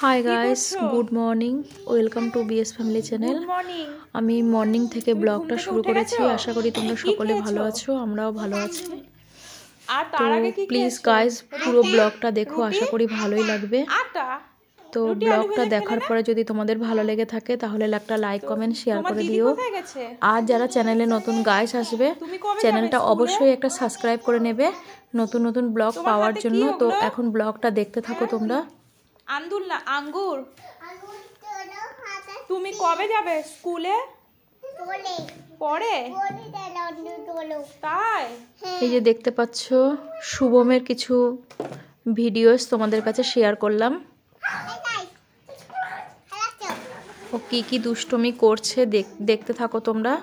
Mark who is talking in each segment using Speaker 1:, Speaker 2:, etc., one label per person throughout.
Speaker 1: Hi guys, good morning. Welcome to BS family channel. আমি morning থেকে ব্লগটা শুরু করেছি। আশা করি তোমরা সকলে ভালো আছো, আমরাও ভালো আছি। তো প্লিজ গাইস পুরো ব্লগটা দেখো, আশা করি ভালোই লাগবে। তো ব্লগটা দেখার পরে যদি তোমাদের ভালো লেগে থাকে তাহলে একটা লাইক কমেন্ট শেয়ার করে দিও। আর যারা চ্যানেলে নতুন গাইস আসবে চ্যানেলটা অবশ্যই একটা সাবস্ক্রাইব করে নেবে নতুন নতুন ব্লগ পাওয়ার জন্য। তো এখন ব্লগটা দেখতে থাকো তোমরা।
Speaker 2: আঙ্গুর। তুমি কবে যাবে স্কুলে? পরে তাই?
Speaker 1: এই যে দেখতে পাচ্ছ শুভমের কিছু ভিডিওস তোমাদের কাছে শেয়ার করলাম। ও কি কি দুষ্টুমি করছে দেখতে থাকো তোমরা।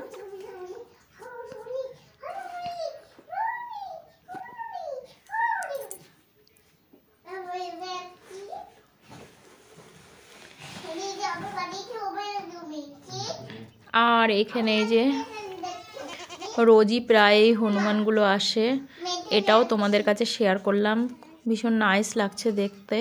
Speaker 1: আর এখানে এই যে রোজই প্রায় হনুমানগুলো আসে, এটাও তোমাদের কাছে শেয়ার করলাম। ভীষণ নাইস লাগছে দেখতে।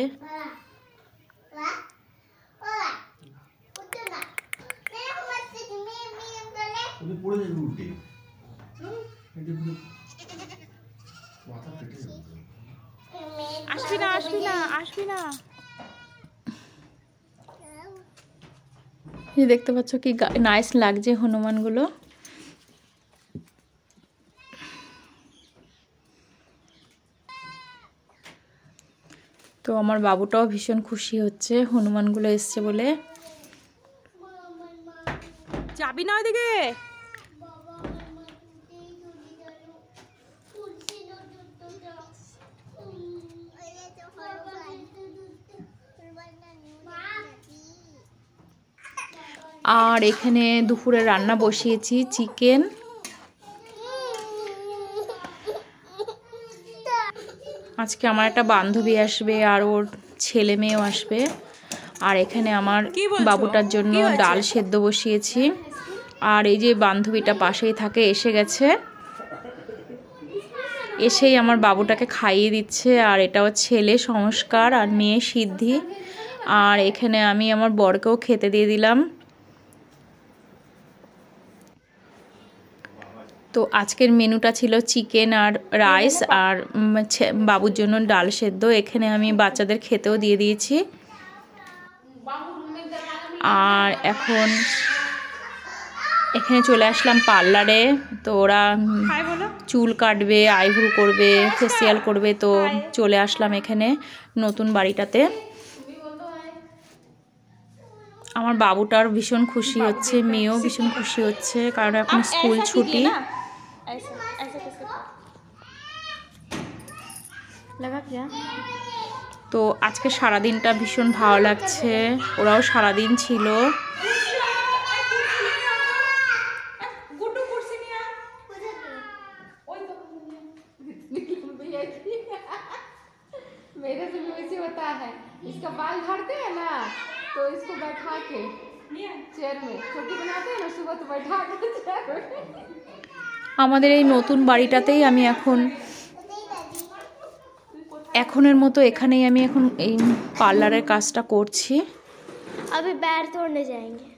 Speaker 2: আসবি না, আসবি না, আসবি না।
Speaker 1: দেখতে পাচ্ছ কি নাইস লাগছে হনুমানগুলো। তো আমার বাবুটাও ভীষণ খুশি হচ্ছে হনুমানগুলো এসছে বলে।
Speaker 2: যাবি না ওইদিকে?
Speaker 1: আর এখানে দুপুরে রান্না বসিয়েছি চিকেন। আজকে আমার একটা বান্ধবী আসবে আর ওর ছেলে মেয়েও আসবে। আর এখানে আমার বাবুটার জন্য ডাল সেদ্ধ বসিয়েছি। আর এই যে বান্ধবীটা পাশেই থাকে এসে গেছে, এসেই আমার বাবুটাকে খাইয়ে দিচ্ছে। আর এটাও ছেলে সংস্কার আর মেয়ে সিদ্ধি। আর এখানে আমি আমার বরকেও খেতে দিয়ে দিলাম। তো আজকের মেনুটা ছিল চিকেন আর রাইস আর বাবুর জন্য ডাল সেদ্ধ। এখানে আমি বাচ্চাদের খেতেও দিয়ে দিয়েছি। আর এখন এখানে চলে আসলাম পার্লারে। তো ওরা চুল কাটবে, আইব্রো করবে, ফেসিয়াল করবে। তো চলে আসলাম এখানে নতুন বাড়িটাতে। আমার বাবুটার ভীষণ খুশি হচ্ছে, মেয়েও ভীষণ খুশি হচ্ছে, কারণ এখন স্কুল ছুটি। তো আজকে সারাদিনটা ভীষণ ভালো লাগছে, ওরাও সারাদিন ছিল।
Speaker 3: मेरे से भी वैसे होता है, इसका बाल झाड़ते हैं ना तो इसको बैठा के चेयर में छोटी बनाते हैं ना, सुबह तो बैठा के चेयर में।
Speaker 1: আমাদের এই নতুন বাড়িটাতেই আমি এখনের মতো এখানেই আমি এখন এই পার্লারের কাজটা করছি।
Speaker 4: अभी पैर तोड़ने जाएंगे।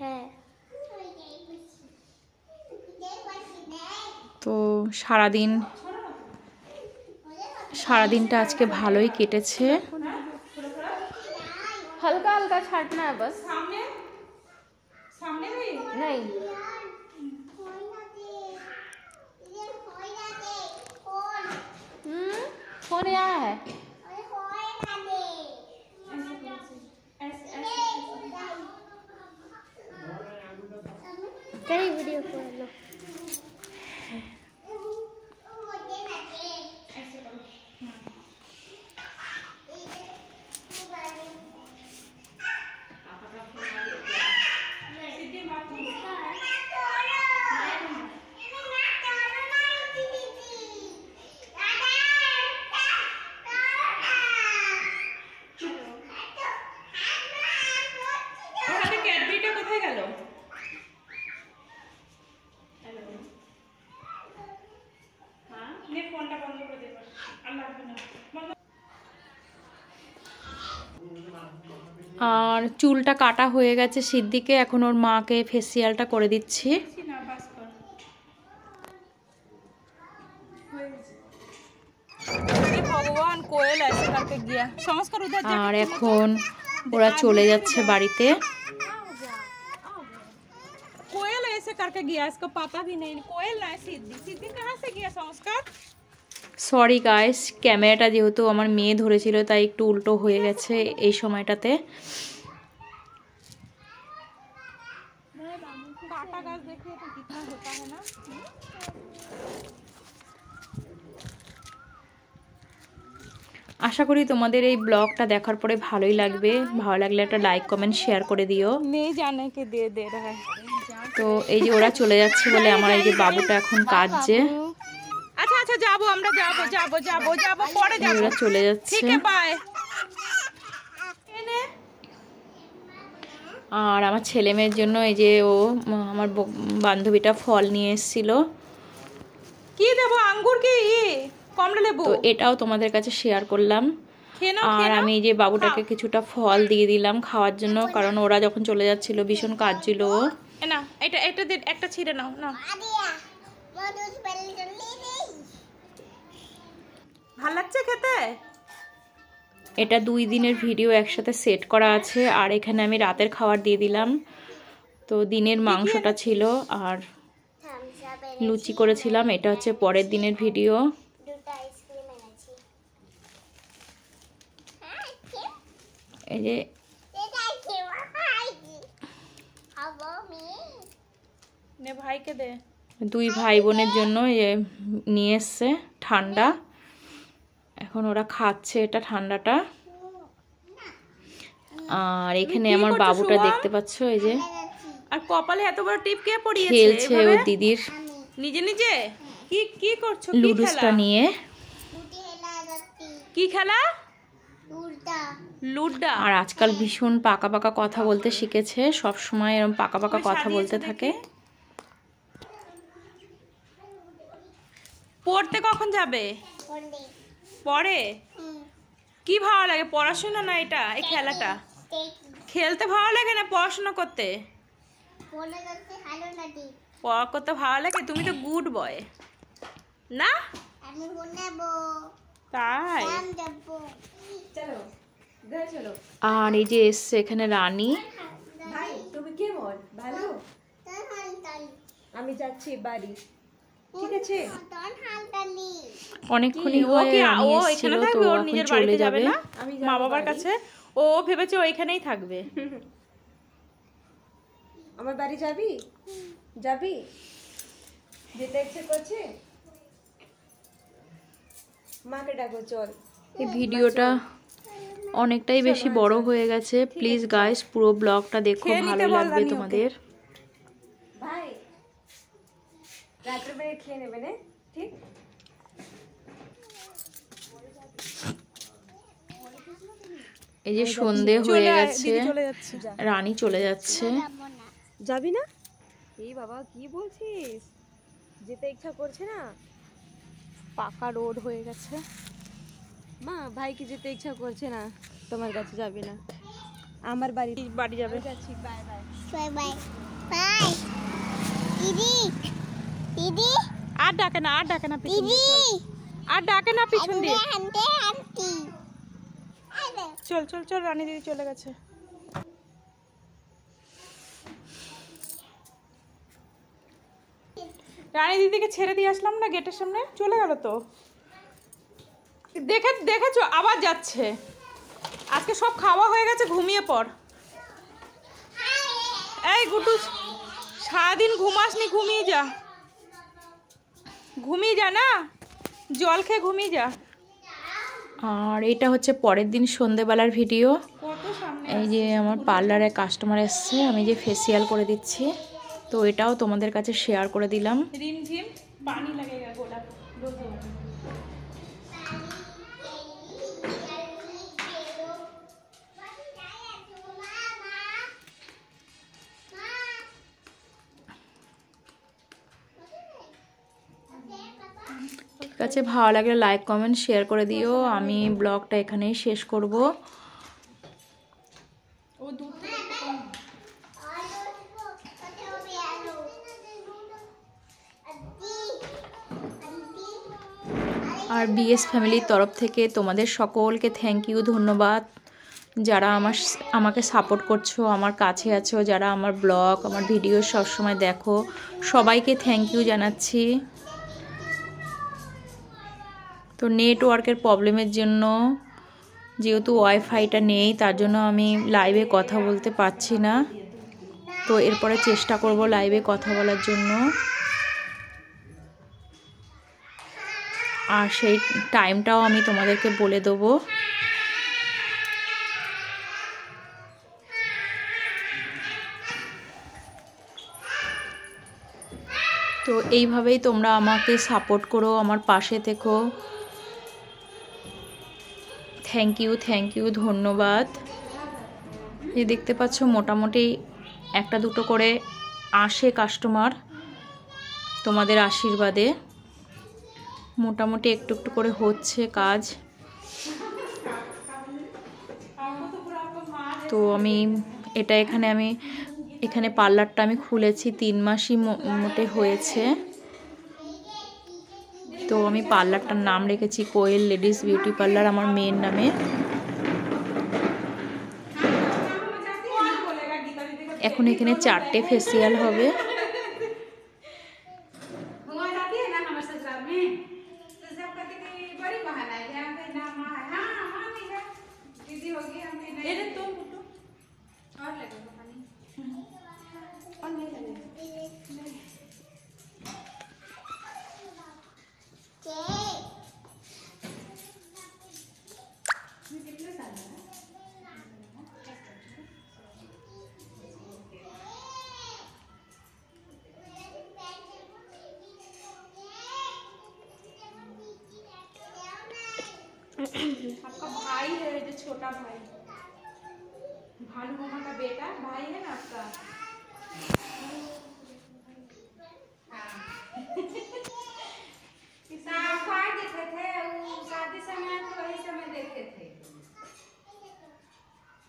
Speaker 4: হ্যাঁ।
Speaker 1: তো সারাদিনটা আজকে ভালোই কেটেছে।
Speaker 3: हल्का हल्का छाटना है बस।
Speaker 2: सामने भी
Speaker 3: नहीं, फोन यहाँ है।
Speaker 4: करी वीडियो कर लो।
Speaker 1: আর চুলটা কাটা হয়ে গেছে সিদ্দিকে, এখন ওর মাকে ফেসিয়ালটা করে দিচ্ছি। আর এখন ওরা চলে যাচ্ছে বাড়িতে।
Speaker 2: कोयल ऐसे करके गया, इसको पता भी नहीं। कोयल ना सिद्धि, सिद्धि कहाँ से गया संस्कार?
Speaker 1: সরি গাইস, ক্যামেরাটা যেহেতু আমার মেয়ে ধরেছিল তাই একটু উল্টো হয়ে গেছে এই সময়টাতে।
Speaker 2: काटा गाछ देखिए तो कितना होता है ना।
Speaker 1: আশা করি তোমাদের এই ব্লগটা দেখার পরে ভালোই লাগবে। ভালো লাগলে একটা লাইক কমেন্ট শেয়ার করে দিও।
Speaker 2: नहीं जाने के दे रहा है।
Speaker 1: তো এই যে ওরা চলে যাচ্ছে বলে আমার এই যে বাবুটা এখন কাঁদছে।
Speaker 2: আচ্ছা আচ্ছা যাবো আমরা, যাবো পরে যাবো।
Speaker 1: ওরা চলে যাচ্ছে।
Speaker 2: ঠিক আছে বাই।
Speaker 1: আর আমার ছেলে মেয়ের জন্য এই যে আমার বান্ধবীটা ফল নিয়ে এসেছিল।
Speaker 2: কি দেবো, আঙ্গুর কি কমলা লেবু?
Speaker 1: তো এটাও তোমাদের কাছে শেয়ার করলাম। আর আমি এই যে বাবুটাকে কিছুটা ফল দিয়ে দিলাম খাওয়ার জন্য, কারণ ওরা যখন চলে যাচ্ছিল ভীষণ কাঁদছিল।
Speaker 2: না এটা একটা ছিঁড়ে নাও না। ভাল লাগছে খেতে?
Speaker 1: এটা 2 দিনের ভিডিও একসাথে সেট করা আছে। আর এখানে আমি রাতের খাবার দিয়ে দিলাম। তো দিনের মাংসটা ছিল আর লুচি করেছিলাম, এটা হচ্ছে পরের দিনের ভিডিও। এই যে
Speaker 2: নে ভাইকে দে।
Speaker 1: 2 ভাই বোনের জন্য নিয়ে এসছে ঠান্ডা, এখন ওরা খাচ্ছে এটা ঠান্ডাটা। আর এখানে আমার বাবুটা দেখতে পাচ্ছ এই যে,
Speaker 2: আর কপালে এত বড় টিপ কে পরিয়েছে?
Speaker 1: খেলছে ওর দিদির
Speaker 2: নিজে নিজে। কি করছো?
Speaker 1: লুডুসটা নিয়ে।
Speaker 2: কি খেলা? লুড্ডা।
Speaker 1: আর আজকাল ভীষণ পাকা পাকা কথা বলতে শিখেছে, সব সময় এরকম পাকা পাকা কথা বলতে থাকে।
Speaker 2: পড়তে কখন যাবে? পরে। কি ভালো লাগে, পড়াশোনা না এটা এই খেলাটা? খেলতে ভালো লাগে না পড়াশোনা করতে? পড়া করতে ভালো লাগে। তুমি তো গুড বয় না? তাই।
Speaker 1: আর এই যে এসছে এখানে রানী।
Speaker 3: তুমি কেমন? ভালো? আমি যাচ্ছি বাড়ি, ঠিক আছে?
Speaker 1: অনেকক্ষণই হয়ে রানী এসেছিল, তো এখন চলে যাবে
Speaker 2: না মা বাবার কাছে। ও ভেবেছে ওইখানেই থাকবে।
Speaker 3: আমার বাড়ি যাবি? যেতে ইচ্ছে করছে? মাকে ডাকো, চল।
Speaker 1: এই ভিডিওটা অনেকটাই বেশি বড় হয়ে গেছে। প্লিজ গাইস পুরো ব্লগটা দেখো, ভালো লাগবে তোমাদের।
Speaker 3: ভাই রাত্রে বেড়ে খেয়ে নেবে না, ঠিক?
Speaker 1: এই যে সন্ধে হয়ে গেছে, রানী চলে যাচ্ছে।
Speaker 3: যাবি না? এই বাবা কি বলছিস? যেতে ইচ্ছা করছে না?
Speaker 2: পাকা রোড হয়ে গেছে।
Speaker 3: মা ভাই কি যেতে ইচ্ছা করছে না, তোমার কাছে যাবি না? আমার বাড়ি যাবে। যাচ্ছি, বাই বাই
Speaker 4: বাই বাই দিদি
Speaker 2: আর ডাকে না পিছন দিয়ে। আর ডাকে না পিছন দিয়ে। চল রানী দিদি চলে গেছে। রানী দিদিকে ছেড়ে দিয়ে আসলাম না গেটের সামনে, চলে গেল তো। দেখেছো আবার যাচ্ছে। আজকে সব খাওয়া হয়ে গেছে, ঘুমিয়ে পড়। এই গুটু, সারাদিন ঘুমাসনি, ঘুমিয়ে যা না, জল খেয়ে ঘুমিয়ে যা।
Speaker 1: আর এটা হচ্ছে পরের দিন সন্ধেবেলার ভিডিও। এই যে আমার পার্লারে কাস্টমার এসছে, আমি যে ফেসিয়াল করে দিচ্ছি, তো এটাও তোমাদের কাছে শেয়ার করে দিলাম।
Speaker 2: रिमझिम पानी लगेगा गोलाप रोज।
Speaker 1: ঠিক আছে, ভালো লাগলে লাইক কমেন্ট শেয়ার করে দিও। আমি ব্লগটা এখানেই শেষ করব।
Speaker 2: वो दूध तो कम
Speaker 1: আর বিএস ফ্যামিলির তরফ থেকে তোমাদের সকলকে থ্যাংক ইউ, ধন্যবাদ। যারা আমাকে সাপোর্ট করছো, আমার কাছে আছো, যারা আমার ব্লগ আমার ভিডিও সবসময় দেখো, সবাইকে থ্যাংক ইউ জানাচ্ছি। তো নেটওয়ার্কের প্রবলেমের জন্য, যেহেতু ওয়াইফাইটা নেই, তার জন্য আমি লাইভে কথা বলতে পারছি না। তো এরপরে চেষ্টা করব লাইভে কথা বলার জন্য। আর সেই টাইমটাও আমি তোমাদেরকে বলে দেবো। তো এইভাবেই তোমরা আমাকে সাপোর্ট করো, আমার পাশে থেকো। থ্যাংক ইউ, ধন্যবাদ। এই দেখতে পাচ্ছ মোটামুটি একটা দুটো করে আসে কাস্টমার, তোমাদের আশীর্বাদে মোটামুটি একটু একটু করে হচ্ছে কাজ। তো আমি এখানে পার্লারটা আমি খুলেছি 3 মাসই মোটে হয়েছে। তো আমি পার্লারটার নাম রেখেছি কোয়েল লেডিস বিউটি পার্লার, আমার মেয়ের নামে। এখন এখানে 4টে ফেসিয়াল হবে।
Speaker 2: आपका भाई है जो छोटा भाई, भानु मामा का बेटा भाई है ना आपका। देखे थे शादी समय तो वही समय देखे थे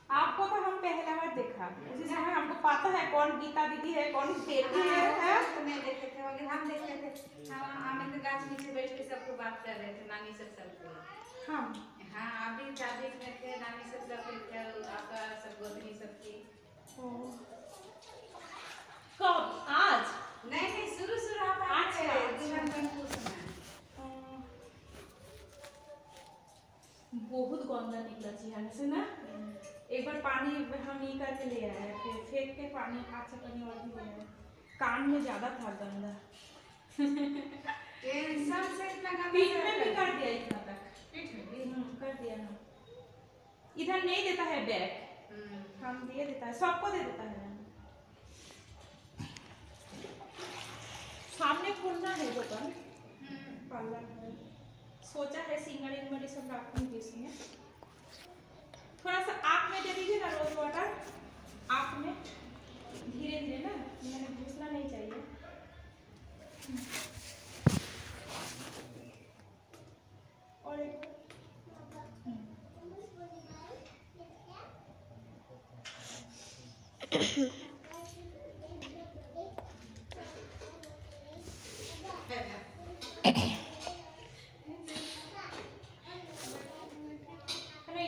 Speaker 2: आपको। तो हम पहला बार देखा, उसी समय हमको पता है कौन गीता दीदी है, कौन बेटी है। तो नहीं देखे थे, मगर हम देखे थे। हम तो गाछ नीचे बैठ के सबको बात कर रहे थे, नानी सबको। हाँ हाँ, आप भी दादी में थे, नानी सब थे, आपका सब गोदनी सब थी। कब? आज? नहीं, शुरू आप आज बहुत गंदा निकला चेहरे से ना। एक बार पानी हम ये करके ले आए, फिर फेंक के पानी अच्छा पानी और भी ले आए। कान में ज्यादा था गंदा। पीठ में भी कर दिया, इतना तक कर दिया ना। इधर नहीं देता है बैग, हम दे देता है, सबको दे देता है। सामने खोलना है दुकान, पार्लर है। सोचा है सिंगड़ी सब रखूंगी इसमें। थोड़ा सा आँख में दे दीजिए ना रोज वाटर, आँख में धीरे धीरे ना, मैंने घुसना नहीं चाहिए। और एक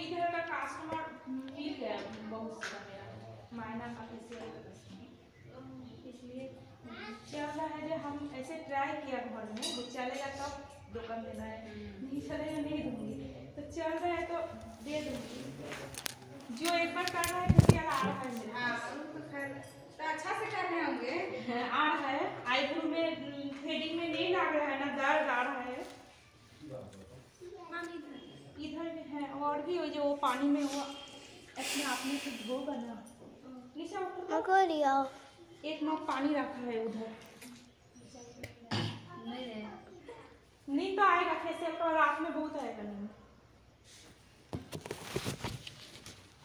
Speaker 2: इधर का कस्टमर मिल गया बहुत सारा मेरा मायना का, इसलिए चल रहा है। जो हम ऐसे ट्राई किया घर में, वो चलेगा तब दुकान देना है, नहीं चलेगा नहीं दूंगी। तो चल रहा है तो दे दूंगी। जो एक बार कर रहा है फिर आ रहा है मेरे। हाँ, तो अच्छा से करने होंगे। आ रहा है, आईब्रो में थ्रेडिंग में नहीं लग रहा है ना, दर्द आ रहा है। इधर भी है, और भी जो वो पानी में वो अपने आप में से धोगा ना। निशा एक नोक पानी रखा है उधर, नहीं तो आएगा कैसे, तो रात में बहुत आएगा नहीं।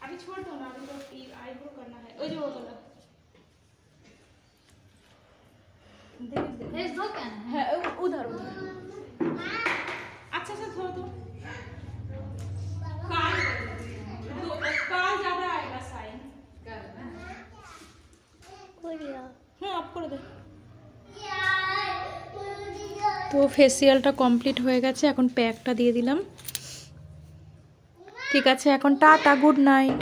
Speaker 2: अभी छोड़ दो ना, अभी तो आईब्रो करना है। ओ जो वाला है उधर अच्छा से धो दो। काल ज्यादा आएगा साइन। করে দে।
Speaker 1: তো ফেসিয়ালটা কমপ্লিট হয়ে গেছে, এখন প্যাকটা দিয়ে দিলাম। ঠিক আছে, এখন টাটা, গুড নাইট।